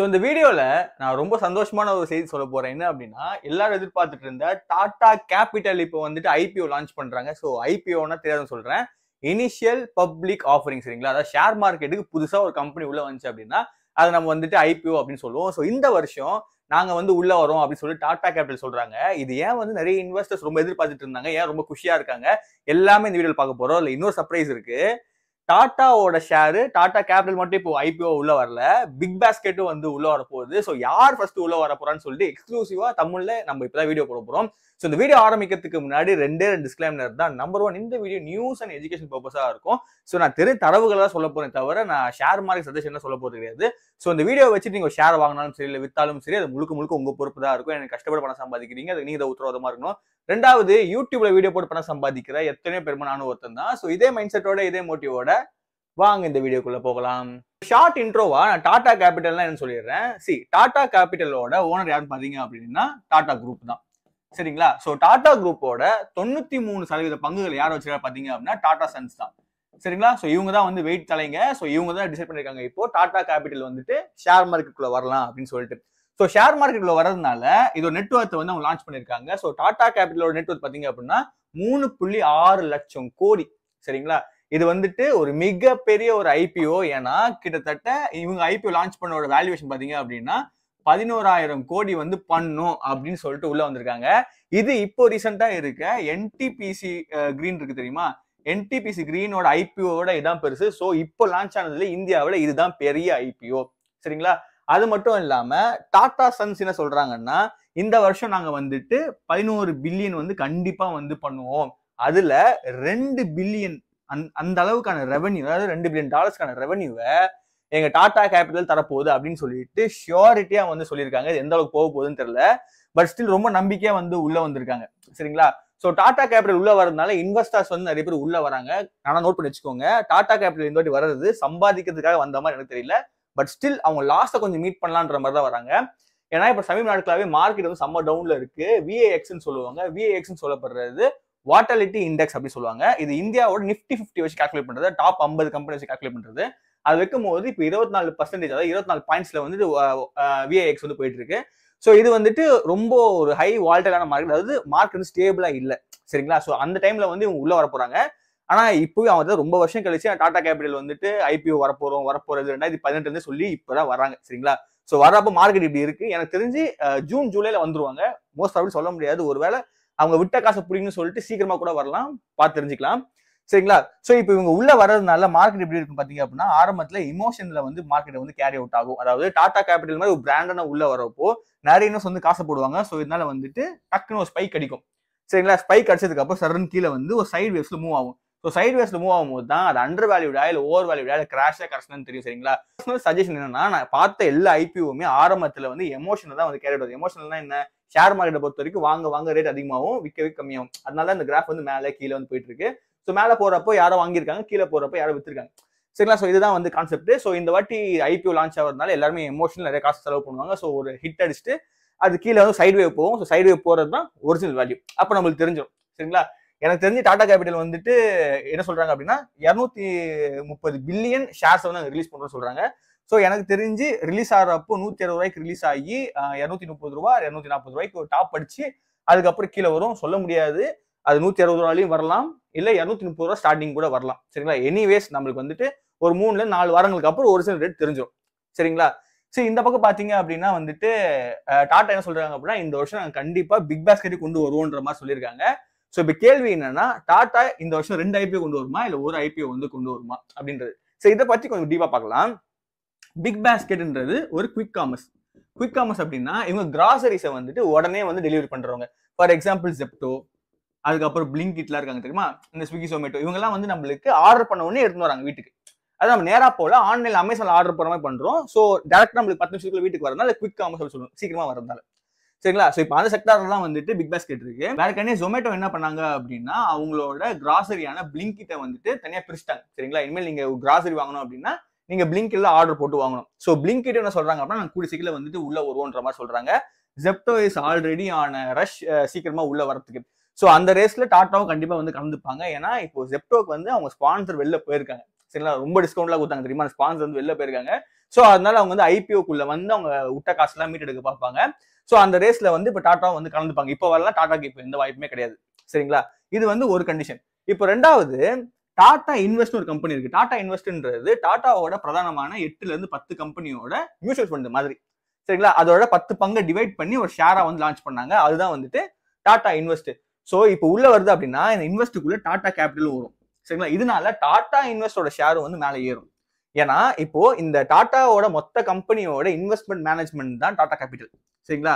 இந்த வீடியோல நான் ரொம்ப சந்தோஷமான ஒரு செய்தி சொல்ல போறேன். என்ன அப்படின்னா, எல்லாரும் எதிர்பார்த்துட்டு இருந்த டாடா கேபிட்டல் இப்போ வந்துட்டு ஐபிஓ லான்ச் பண்றாங்க. ஸோ ஐபிஓன்னா தெரியாதுன்னு சொல்றேன். இனிஷியல் பப்ளிக் ஆஃபரிங் சரிங்களா? அதாவது ஷேர் மார்க்கெட்டுக்கு புதுசா ஒரு கம்பெனி உள்ள வந்துச்சு அப்படின்னா, அதை நம்ம வந்துட்டு ஐபிஓ அப்படின்னு சொல்லுவோம். ஸோ இந்த வருஷம் நாங்க வந்து உள்ள வரோம் அப்படின்னு சொல்லி டாடா கேபிட்டல் சொல்றாங்க. இது ஏன் வந்து நிறைய இன்வெஸ்டர்ஸ் ரொம்ப எதிர்பார்த்துட்டு இருந்தாங்க, ஏன் ரொம்ப குஷியா இருக்காங்க, எல்லாமே இந்த வீடியோல பார்க்க போறோம். இல்ல இன்னொரு சர்ப்ரைஸ் இருக்கு. டாட்டாவோட ஷேரு டாடா கேபிட்டல் மட்டும் இப்போ ஐபிஓ உள்ள வரல, பிக் பாஸ்கெட்டும் வந்து உள்ள வர போகுது. ஸோ யார் ஃபர்ஸ்ட் உள்ள வர போறான்னு சொல்லிட்டு எக்ஸ்க்ளூசிவா தமிழ்ல நம்ம இப்பதான் வீடியோ போட போறோம். ஸோ இந்த வீடியோ ஆரம்பிக்கிறதுக்கு முன்னாடி ரெண்டு டிஸ்க்ளைமர் தான். நம்பர் 1, இந்த வீடியோ நியூஸ் அண்ட் எஜுகேஷன் பர்பஸா இருக்கும். ஸோ நான் தரவுகளா சொல்ல போறேன் தவிர நான் ஷேர் மார்க்கெட் சஜஷன் சொல்ல போறது கிடையாது. ஸோ இந்த வீடியோ வச்சுட்டு நீங்க ஷேர் வாங்கினாலும் சரி, இல்லை வித்தாலும் சரி, அது முழுக்க உங்க பொறுப்பு தான் இருக்கும். எனக்கு கஷ்டப்பட பணம் சம்பாதிக்கிறீங்க, அது நீங்க உத்தரவாதமா இருக்கணும். ரெண்டாவது, யூடியூப்ல வீடியோ போட்டு பணம் சம்பாதிக்கிற எத்தனையோ பெருமை நானும் ஒருத்தன் தான். ஸோ இதே மைண்ட் செட்டோட இதே மோட்டிவோட வாங்க இந்த வீடியோக்குள்ள போகலாம். ஷார்ட் இன்ட்ரோவா நான் டாடா கேபிட்டல்னா என்ன சொல்லிடுறேன். டாடா கேபிட்டலோட ஓனர் யாருன்னு பாத்தீங்க அப்படின்னா டாடா குரூப் தான். சரிங்களா? சோ டாடா குரூப்போட 93% பங்குகள் யார் வச்சிருக்கா பாத்தீங்க அப்படின்னா டாடா சன்ஸ் தான். சரிங்களா? சோ இவங்க தான் வந்து வெயிட் தலைங்க. சோ இவங்க தான் டிசைட் பண்ணிருக்காங்க இப்போ டாடா கேபிட்டல் வந்துட்டு ஷேர் மார்க்கெட்டுக்குள்ள வரலாம் அப்படின்னு சொல்லிட்டு. சோ ஷேர் மார்க்கெட்டுக்குள்ள வரதுனால இதோட நெட்வொர்த் வந்து அவங்க லான்ச் பண்ணிருக்காங்க. சோ டாடா கேபிட்டலோட நெட்வொர்த் பாத்தீங்க அப்படின்னா 3.6 லட்சம் கோடி. சரிங்களா? இது வந்துட்டு ஒரு மிகப்பெரிய ஒரு ஐபிஓ. ஏன்னா கிட்டத்தட்ட இவங்க ஐபிஓ லான்ச் பண்ணோட வேல்யூவேஷன் பாத்தீங்க அப்படின்னா 11,000 கோடி வந்து பண்ணும் அப்படின்னு சொல்லிட்டு உள்ள வந்திருக்காங்க. இது இப்போ ரீசெண்டா இருக்க என்டிபிசி கிரீன் இருக்கு தெரியுமா? என்டிபிசி கிரீனோட ஐபிஓட இதான் பெருசு. சோ இப்போ லான்ச் ஆனதுல இந்தியாவில இதுதான் பெரிய ஐபிஓ. சரிங்களா? அது மட்டும் இல்லாம டாடா சன்ஸ் என்ன சொல்றாங்கன்னா, இந்த வருஷம் நாங்க வந்துட்டு 11 பில்லியன் வந்து கண்டிப்பா வந்து பண்ணுவோம். அதுல 2 பில்லியன் அந்த அளவுக்கான ரெவன்யூ, அதாவது $2 பில்லியன் ரெவன்யூவை எங்க டாடா கேபிட்டல் தரப்போகுது அப்படின்னு சொல்லிட்டு ஷியோரிட்டியா வந்து சொல்லியிருக்காங்க. எந்த அளவுக்கு போக போகுதுன்னு தெரியல. பட் ஸ்டில் ரொம்ப நம்பிக்கையா வந்து உள்ள வந்திருக்காங்க. சரிங்களா? சோ டாடா கேபிட்டல் உள்ள வரதுனால இன்வெஸ்டர்ஸ் வந்து நிறைய பேர் உள்ள வராங்க. ஆனா நோட் பண்ணி வச்சுக்கோங்க, டாடா கேபிட்டல் இந்த வாட்டி வர்றது சம்பாதிக்கிறதுக்காக வந்த மாதிரி எனக்கு தெரியல. பட் ஸ்டில் அவங்க லாஸ்ட்டை கொஞ்சம் மீட் பண்ணலான்ற மாதிரி தான் வராங்க. ஏன்னா இப்ப சமீப நாட்களாவே மார்க்கெட் வந்து செம்ம டவுன்ல இருக்கு. விஏஎக்ஸ்ன்னு சொல்லுவாங்க. விஏஎக்ஸ்ன்னு சொல்லப்படுறது வாட்டலிட்டி இண்டெக்ஸ் அப்படி சொல்லுவாங்க. இது இந்தியாவோட நிஃப்டி 50 வச்சு கால்குலேட் பண்றது, டாப் 50 கம்பெனி வச்சு கால்குலேட் பண்றது. அது வைக்கும் போது இப்போ 24%, அதாவது 24 பாயிண்ட்ஸ்ல வந்துட்டு விஏஎக்ஸ் வந்து போயிட்டு இருக்கு. ஸோ இது வந்துட்டு ரொம்ப ஒரு ஹை வால்டலான மார்க்கெட், அதாவது மார்க்கெட் வந்து ஸ்டேபிளா இல்லை. சரிங்களா? ஸோ அந்த டைம்ல வந்து இவங்க உள்ள வர போறாங்க. ஆனா இப்பவே அவங்க ரொம்ப வருஷம் கழிச்சு டாடா கேபிட்டல் வந்துட்டு ஐபிஓ வரப்போறது 2018 சொல்லி இப்பதான் வராங்க. சரிங்களா? ஸோ வரப்போ மார்க்கெட் இப்படி இருக்கு. எனக்கு தெரிஞ்சு ஜூன் ஜூலைல வந்துருவாங்க. மோஸ்ட் அப்படி சொல்ல முடியாது. ஒருவேளை அவங்க விட்ட காசை பிடிக்குன்னு சொல்லிட்டு சீக்கிரமா கூட வரலாம், பார்த்து தெரிஞ்சுக்கலாம். சரிங்களா? சோ இப்போ இவங்க உள்ள வர்றதுனால மார்க்கெட் எப்படி இருக்கும் பாத்தீங்க அப்படின்னா, ஆரம்பத்துல இமோஷன்ல வந்து மார்க்கெட் வந்து கேரி அவுட் ஆகும். அதாவது டாடா கேபிட்டல் மாதிரி ஒரு பிராண்டான உள்ள வரப்போ நிறைய இன்வெஸ்ட் வந்து காசை போடுவாங்க. சோ இதனால வந்துட்டு டக்குன்னு ஒரு ஸ்பைக் அடிக்கும். சரிங்களா? ஸ்பைக் அடிச்சதுக்கு அப்புறம் சடன் கீழே வந்து ஒரு சைடு வேவ்ஸ்ல மூவ் ஆகும். ஸோ சைடு வேவ்ஸ்ல மூவ் ஆகும்போது தான் அது அண்டர் வேல்யூடா இல்ல ஓவர் வேல்யூடா இல்ல கிராஷா கரெக்ஷன் தெரியும். சரிங்களா? சஜஷன் என்னன்னா, நான் பார்த்த எல்லா ஐபிஓமே ஆரம்பத்துல வந்து எமோஷனல் தான் வந்து கேரி அவுட் ஆகுது. எமோஷனல்னா என்ன? ஷேர் மார்க்கெட்டை பொறுத்த வரைக்கும் வாங்க ரேட் அதிகமாகும், விற்க கம்மியாகும். அதனால இந்த கிராஃப் வந்து மேலே கீழே வந்து போயிட்டு இருக்கு. ஸோ மேலே போறப்போ யாரோ வாங்கியிருக்காங்க, கீழே போறப்போ யாரோ வித்துருக்காங்க. சரிங்களா? ஸோ இதுதான் வந்து கான்செப்ட். ஸோ இந்த வாட்டி ஐபிஓ லான்ச் ஆகிறதுனால எல்லாருமே எமோஷனல் நிறைய காசு செலவு பண்ணுவாங்க. ஸோ ஒரு ஹிட் அடிச்சுட்டு அது கீழே வந்து சைடு வேவ் போகும். ஸோ சைடு வேவ் போறது தான் ஒரிஜினல் வேல்யூ. அப்போ நம்மளுக்கு தெரிஞ்சிடும். சரிங்களா? எனக்கு தெரிஞ்சு டாடா கேபிட்டல் வந்துட்டு என்ன சொல்றாங்க அப்படின்னா 230 பில்லியன் ஷேர்ஸ் வந்து ரிலீஸ் பண்றோம்னு சொல்றாங்க. ஸோ எனக்கு தெரிஞ்சு ரிலீஸ் ஆகிறப்போ 160 ரூபாய்க்கு ரிலீஸ் ஆகி 230 ரூபாய் 240 ரூபாய்க்கு ஒரு டாப் அடிச்சு அதுக்கப்புறம் கீழே வரும். சொல்ல முடியாது, அது 160 ரூபாயிலையும் வரலாம், இல்ல 230 ரூபாய் ஸ்டார்டிங் கூட வரலாம். சரிங்களா? எனிவேஸ் நம்மளுக்கு வந்துட்டு ஒரு 3-4 வாரங்களுக்கு அப்புறம் ஒரிஜினல் ரேட் தெரிஞ்சிடும். சரிங்களா? சரி, இந்த பக்கம் பாத்தீங்க அப்படின்னா வந்துட்டு டாடா என்ன சொல்றாங்க அப்படின்னா, இந்த வருஷம் நாங்க கண்டிப்பா பிக் பாஸ்கெட் கொண்டு வருவோன்ற மாதிரி சொல்லியிருக்காங்க. சோ இப்ப கேள்வி என்னன்னா, டாடா இந்த வருஷம் 2 ஐபிஓ கொண்டு வருமா இல்ல ஒரு ஐபிஓ வந்து கொண்டு வருமா அப்படின்றது. சோ இதை பத்தி கொஞ்சம் டீப்பா பார்க்கலாம். பிக் பாஸ்கெட்ன்றது ஒரு குவிக் காமர்ஸ். குவிக் காமர்ஸ் அப்படின்னா இவங்க கிராசரிஸை வந்துட்டு உடனே வந்து டெலிவரி பண்றவங்க. ஃபார் எக்ஸாம்பிள் ஜெப்டோ, அதுக்கப்புறம் பிளிங்கிட்லாம் இருக்காங்க தெரியுமா, இந்த ஸ்விக்கி ஜொமேட்டோ, இவங்க எல்லாம் வந்து நம்மளுக்கு ஆர்டர் பண்ண உடனே எடுத்துட்டு வராங்க வீட்டுக்கு. அது நம்ம நேரா போல ஆன்லைன்ல அமேசான்ல ஆர்டர் பண்ண மாதிரி பண்றோம். சோ டேரக்டா நம்மளுக்கு 10 நிமிஷத்துக்குள்ள வீட்டுக்கு வரதுனால குவிக் காமர்ஸ் சொல்லுவோம், சீக்கிரமா வரதுனால. சரிங்களா? சோ இப்போ அந்த செக்டார்ல தான் வந்துட்டு பிக் பாஸ்கெட் இருக்கு. வேற கண்ணே ஜொமேட்டோ என்ன பண்ணாங்க அப்படின்னா, அவங்களோட கிராசரியான பிளிங்கிட்டை வந்துட்டு தனியா பிரிச்சுட்டாங்க. சரிங்களா? இனிமேல் நீங்க கிராசரி வாங்கணும் அப்படின்னா நீங்க பிளிங்கிட்ல ஆர்டர் போட்டு வாங்கணும். சோ பிளிங்கிட் என்ன சொல்றாங்க அப்படின்னா, நான் கூடிய சீக்கிரம் வந்துட்டு உள்ள வருவோன்ற மாதிரி சொல்றாங்க. ஜெப்டோ இஸ் ஆல்ரெடி ஆன ரஷ், சீக்கிரமா உள்ள வரதுக்கு. சோ அந்த ரேஸ்ல டாட்டாவும் கண்டிப்பா வந்து கலந்துப்பாங்க. ஏன்னா இப்போ ஜெப்டோக்கு வந்து அவங்க ஸ்பான்சர் வெளில போயிருக்காங்க. சரிங்களா, ரொம்ப டிஸ்கவுண்ட்லாம் கொடுத்தாங்க தெரியுமா, ஸ்பான்சர் வந்து வெளில போயிருக்காங்க. ஸோ அதனால அவங்க வந்து ஐபிஓக்குள்ள வந்து அவங்க விட்ட காசுலாம் மீட்டெடுக்க பார்ப்பாங்க. ஸோ அந்த ரேஸ்ல வந்து இப்போ டாட்டா வந்து கலந்துப்பாங்க. இப்போ வரலாம் டாட்டாக்கு இப்போ எந்த வாய்ப்புமே கிடையாது. சரிங்களா, இது வந்து ஒரு கண்டிஷன். இப்போ ரெண்டாவது, டாடா இன்வெஸ்ட் ஒரு கம்பெனி இருக்கு. டாடா இன்வெஸ்ட்ன்றது டாட்டாவோட பிரதானமான 8ல இருந்து 10 கம்பெனியோட மியூச்சுவல் ஃபண்ட் மாதிரி. சரிங்களா, அதோட 10 பங்கை டிவைட் பண்ணி ஒரு ஷேரா வந்து லான்ச் பண்ணாங்க. அதுதான் வந்துட்டு டாடா இன்வெஸ்ட். ஸோ இப்போ உள்ள வருது அப்படின்னா இந்த இன்வெஸ்ட்டுக்குள்ள டாடா கேபிட்டல் வரும். சரிங்களா, இதனால டாடா இன்வெஸ்டோட ஷேர் வந்து மேலே ஏறும். ஏன்னா இப்போ இந்த டாட்டாவோட மொத்த கம்பெனியோட இன்வெஸ்ட்மெண்ட் மேனேஜ்மெண்ட் தான் டாடா கேபிட்டல். சரிங்களா,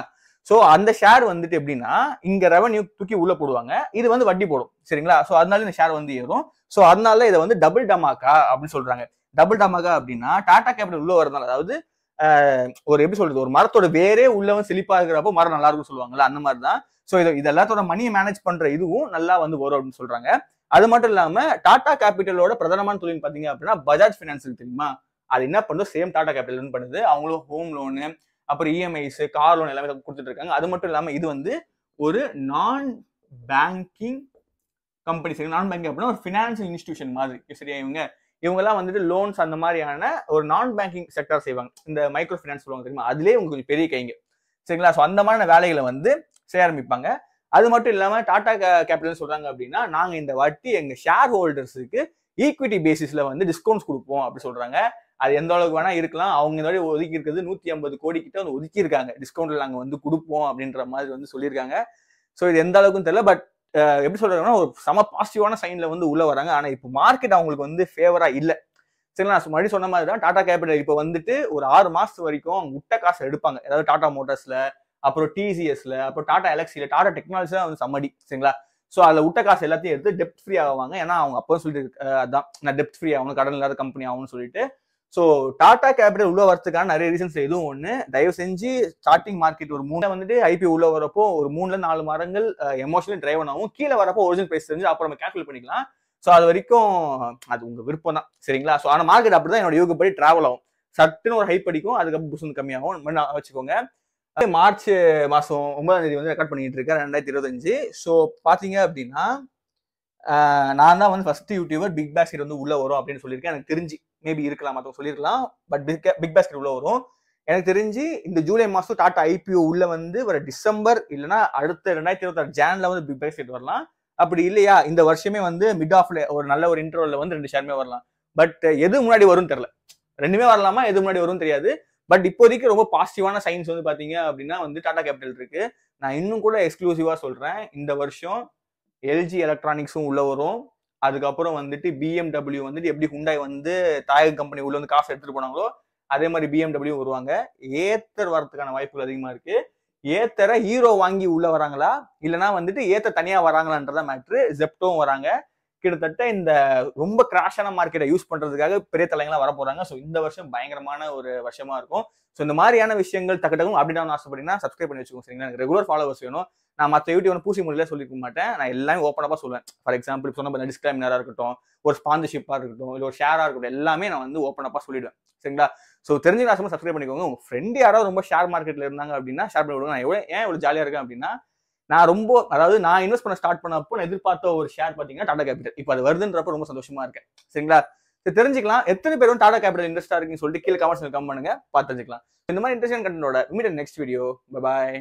சோ அந்த ஷேர் வந்துட்டு எப்படின்னா இங்க ரெவன்யூ தூக்கி உள்ள போடுவாங்க, இது வந்து வட்டி போடும். சரிங்களா, சோ அதனால இந்த ஷேர் வந்து ஏறும். சோ அதனால இதை வந்து டபுள் டமாக்கா அப்படின்னு சொல்றாங்க. டபுள் டமாக்கா அப்படின்னா டாடா கேபிட்டல் உள்ள வரதுனால, அதாவது ஒரு எப்படி சொல்றது, ஒரு மரத்தோட வேரே உள்ள வந்து செழிப்பா இருக்கிறப்போ மரம் நல்லா இருக்கும்னு சொல்லுவாங்கல்ல, அந்த மாதிரி தான். சோ இது எல்லாத்தோட மணியை மேனேஜ் பண்ற இதுவும் நல்லா வந்து வரும் அப்படின்னு சொல்றாங்க. அது மட்டும் இல்லாம டாடா கேபிட்டலோட பிரதானமான தொழில் பாத்தீங்க அப்படின்னா பஜாஜ் பினான்ஸ் தெரியுமா, அது என்ன பண்ணுது, சேம் டாடா கேபிட்டல் பண்ணுது. அவங்களும் ஹோம் லோனு, அப்புறம் இஎம்ஐஸ், கார் லோன் எல்லாமே கொடுத்துட்டு இருக்காங்க. அது மட்டும் இல்லாம இது வந்து ஒரு நான் பேங்கிங் கம்பெனி. சரி, நான் பேங்கிங் அப்படின்னா ஒரு பினான்சியல் இன்ஸ்டிடியூஷன் மாதிரி. சரியா, இவங்க எல்லாம் வந்துட்டு லோன்ஸ் அந்த மாதிரியான ஒரு நான் பேங்கிங் செக்டர் செய்வாங்க. இந்த மைக்ரோ பினான்ஸ் சொல்லுவாங்க தெரியுமா, அதுலேயே உங்களுக்கு கொஞ்சம் பெரிய கைங்க. சரிங்களா, ஸோ அந்த மாதிரியான வேலைகளை வந்து செய்ய ஆரம்பிப்பாங்க. அது மட்டும் இல்லாம டாடா கேபிட்டல் சொல்றாங்க அப்படின்னா நாங்க இந்த வாட்டி எங்க ஷேர் ஹோல்டர்ஸுக்கு ஈக்விட்டி பேசிஸ்ல வந்து டிஸ்கவுண்ட்ஸ் கொடுப்போம் அப்படி சொல்றாங்க. அது எந்த அளவுக்கு வேணா இருக்கலாம். அவங்க இந்த மாதிரி ஒதுக்கி இருக்கிறது 150 கோடி கிட்ட வந்து ஒதுக்கி இருக்காங்க, டிஸ்கவுண்ட்ல நாங்க வந்து கொடுப்போம் அப்படின்ற மாதிரி வந்து சொல்லியிருக்காங்க. ஸோ இது எந்த அளவுக்குன்னு தெரியல. பட் எப்படி சொல்றாங்கன்னா ஒரு சம பாசிட்டிவான சைன்ல வந்து உள்ள வராங்க. ஆனா இப்போ மார்க்கெட் அவங்களுக்கு வந்து ஃபேவரா இல்ல. சரிங்களா, மறுபடியும் சொன்ன மாதிரி தான் டாடா கேபிட்டல் இப்போ வந்துட்டு ஒரு 6 மாசத்து வரைக்கும் அவங்க விட்ட காசை எடுப்பாங்க. ஏதாவது டாடா மோட்டார்ஸ்ல, அப்புறம் டிசிஎஸ்ல, அப்புறம் டாடா எலக்ஸில, டாடா டெக்னாலஜி தான் வந்து சம்மடி. சரிங்களா, ஸோ அதில் விட்ட காசு எல்லாத்தையும் எடுத்து டெப்ட் ஃப்ரீ ஆவாங்க. ஏன்னா அவங்க அப்போ சொல்லிட்டு அதான் நான் டெப்ட் ஃப்ரீ ஆகணும், கடன் இல்லாத கம்பெனி ஆகும்னு சொல்லிட்டு. ஸோ டாடா கேபிட்டல் உள்ள வரதுக்கான நிறைய ரீசன்ஸ் எதுவும் ஒன்று, தயவு செஞ்சு ஸ்டார்டிங் மார்க்கெட் ஒரு 3 வந்துட்டு ஐபி உள்ள வரப்போ ஒரு 3ல இருந்து 4 மாதங்கள் எமோஷனலி டிரைவன் ஆகும். கீழே வரப்போ ஒரிஜினல் பிரைஸ் தெரிஞ்சு அப்புறம் நம்ம கேல்குலேட் பண்ணிக்கலாம். ஸோ அது வரைக்கும் அது உங்க விருப்பம் தான். சரிங்களா, ஸோ ஆனால் மார்க்கெட் அப்படிதான் என்னோட யூகப்படி டிராவல் ஆகும். சட்டுன்னு ஒரு ஹைப் அடிக்கும், அதுக்கப்புறம் புஷன் கம்மியாகும். வச்சுக்கோங்க. மார்ச் மாசம் 9ஆம் தேதி வந்து ரெக்கார்ட் பண்ணிட்டு இருக்கேன் 2025. ஸோ பாத்தீங்க அப்படின்னா நான் தான் வந்து ஃபர்ஸ்ட் யூடியூபர் பிக் பாஸ்கெட் வந்து உள்ள வரும் அப்படின்னு சொல்லியிருக்கேன். எனக்கு தெரிஞ்சு மேபி இருக்கலாம், மற்றவங்க சொல்லியிருக்கலாம். பட் பிக் பாஸ்கெட் உள்ள வரும். எனக்கு தெரிஞ்சு இந்த ஜூலை மாசம் டாடா ஐபிஓ உள்ள வந்து வர டிசம்பர் இல்லைன்னா அடுத்த 2026 ஜான்ல வந்து பிக் பாஸ்கெட் வரலாம். அப்படி இல்லையா இந்த வருஷமே வந்து மிட் ஆஃப்ல ஒரு நல்ல ஒரு இன்டர்வல்ல வந்து 2 ஷேருமே வரலாம். பட் எது முன்னாடி வரும்னு தெரியல. ரெண்டுமே வரலாமா, எது முன்னாடி வரும்னு தெரியாது. பட் இப்போதைக்கு ரொம்ப பாசிட்டிவான சைன்ஸ் வந்து பாத்தீங்க அப்படின்னா வந்து டாடா கேபிட்டல் இருக்கு. நான் இன்னும் கூட எக்ஸ்க்ளூசிவா சொல்றேன், இந்த வருஷம் எல்ஜி எலக்ட்ரானிக்ஸும் உள்ள வரும். அதுக்கப்புறம் வந்துட்டு பிஎம்டபிள்யூ வந்துட்டு எப்படி ஹுண்டாய் வந்து தாயக கம்பெனி உள்ள வந்து காசு எடுத்துட்டு போனாங்களோ அதே மாதிரி பிஎம்டபிள்யூ வருவாங்க. ஏத்தர் வரதுக்கான வாய்ப்புகள் அதிகமா இருக்கு. ஏத்தரை ஹீரோ வாங்கி உள்ள வராங்களா இல்லைன்னா வந்துட்டு ஏத்தர் தனியா வராங்களான்றதா மேட்ரு. ஜெப்டோவும் வராங்க. கிட்டத்தட்ட இந்த ரொம்ப கிராஷான மார்க்கெட்டை யூஸ் பண்றதுக்காக பெரிய தலைங்களாம் வர போறாங்க. ஸோ இந்த வருஷம் பயங்கரமான ஒரு வருஷமா இருக்கும். ஸோ இந்த மாதிரியான விஷயங்கள் டக்கு அப்படி நான் ஆசைப்பட்டீங்கன்னா சப்ஸ்கிரைப் பண்ணி வச்சுக்கோங்க. சரிங்களா, எனக்கு ரெகுலர் ஃபாலோவர்ஸ் வேணும். நான் மற்ற யூடியூப் பூசி மொழியில சொல்லிக்க மாட்டேன். நான் எல்லாமே ஓப்பனாக சொல்லுவேன். ஃபார் எக்ஸாம்பிள் சொன்ன டிஸ்கிளைமரா இருக்கட்டும், ஒரு ஸ்பான்சர்ஷிப்பா இருக்கட்டும், இல்லை ஒரு ஷேரா இருக்கட்டும், எல்லாமே நான் வந்து ஓப்பனாக சொல்லிடுவேன். சரிங்களா, ஸோ தெரிஞ்சு நான் சப்ஸ்கிரைப் பண்ணிக்கோங்க. உங்க ஃப்ரெண்ட் யாராவது ரொம்ப ஷேர் மார்க்கெட்ல இருந்தாங்க அப்படின்னா ஷேர் பண்ணி விடுங்க. நான் ஏன் இவ்வளவு ஜாலியா இருக்கேன் அப்படின்னா நான் ரொம்ப, அதாவது நான் இன்வெஸ்ட் பண்ண ஸ்டார்ட் பண்ணப்போ நான் எதிர்பார்த்த ஒரு ஷேர் பாத்தீங்கன்னா டாடா கேபிட்டல். இப்போ அது வருதுன்றப்ப ரொம்ப சந்தோஷமா இருக்கேன். சரிங்களா, தெரிஞ்சுக்கலாம் எத்தனை பேரும் டாடா கேபிட்டல் இன்ட்ரெஸ்டா இருக்குன்னு சொல்லிட்டு கீழே கமெண்ட்ஸ்ல கமெண்ட் பண்ணுங்க, பார்த்து தெரிஞ்சுக்கலாம். இந்த மாதிரி இன்ட்ரெஸ்டிங் கண்டென்ட்டோட மீட் நெக்ஸ்ட் வீடியோ. பை பாய்.